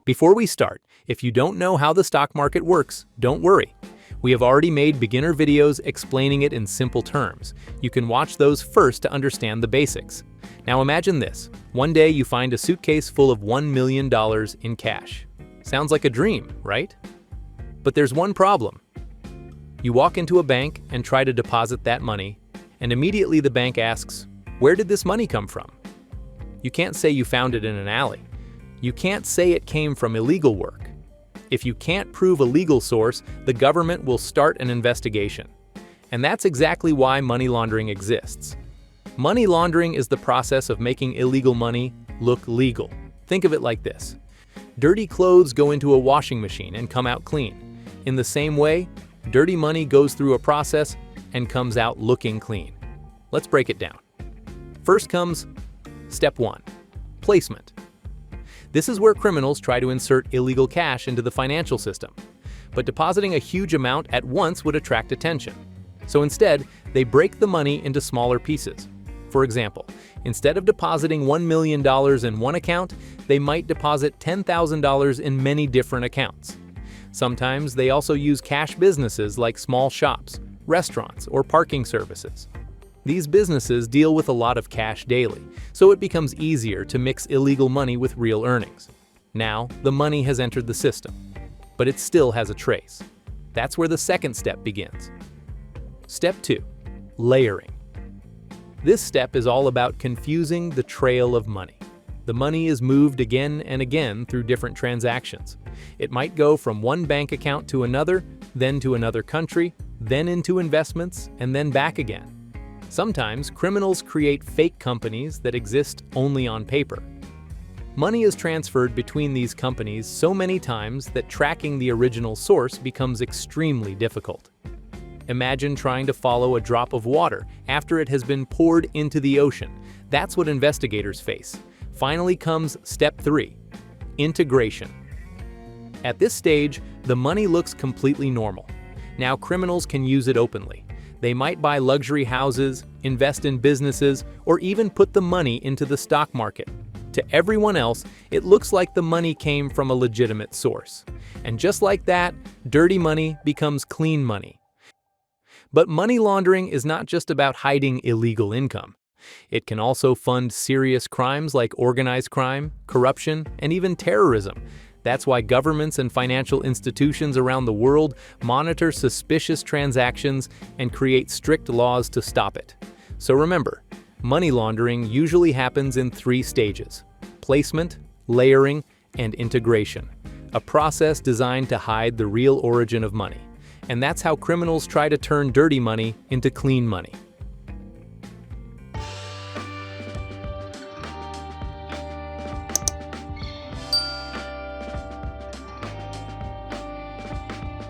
Before we start, if you don't know how the stock market works, don't worry. We have already made beginner videos explaining it in simple terms. You can watch those first to understand the basics. Now imagine this. One day you find a suitcase full of $1 million in cash. Sounds like a dream, right? But there's one problem. You walk into a bank and try to deposit that money, and immediately the bank asks, "Where did this money come from?" You can't say you found it in an alley. You can't say it came from illegal work. If you can't prove a legal source, the government will start an investigation. And that's exactly why money laundering exists. Money laundering is the process of making illegal money look legal. Think of it like this. Dirty clothes go into a washing machine and come out clean. In the same way, dirty money goes through a process and comes out looking clean. Let's break it down. First comes step 1, placement. This is where criminals try to insert illegal cash into the financial system. But depositing a huge amount at once would attract attention. So instead, they break the money into smaller pieces. For example, instead of depositing $1 million in one account, they might deposit $10,000 in many different accounts. Sometimes they also use cash businesses like small shops, restaurants, or parking services. These businesses deal with a lot of cash daily, so it becomes easier to mix illegal money with real earnings. Now, the money has entered the system, but it still has a trace. That's where the second step begins. Step 2, layering. This step is all about confusing the trail of money. The money is moved again and again through different transactions. It might go from one bank account to another, then to another country, then into investments, and then back again. Sometimes criminals create fake companies that exist only on paper. Money is transferred between these companies so many times that tracking the original source becomes extremely difficult. Imagine trying to follow a drop of water after it has been poured into the ocean. That's what investigators face. Finally comes step 3, integration. At this stage, the money looks completely normal. Now criminals can use it openly. They might buy luxury houses, invest in businesses, or even put the money into the stock market. To everyone else, it looks like the money came from a legitimate source. And just like that, dirty money becomes clean money. But money laundering is not just about hiding illegal income. It can also fund serious crimes like organized crime, corruption, and even terrorism. That's why governments and financial institutions around the world monitor suspicious transactions and create strict laws to stop it. So remember, money laundering usually happens in 3 stages: placement, layering, and integration, a process designed to hide the real origin of money. And that's how criminals try to turn dirty money into clean money.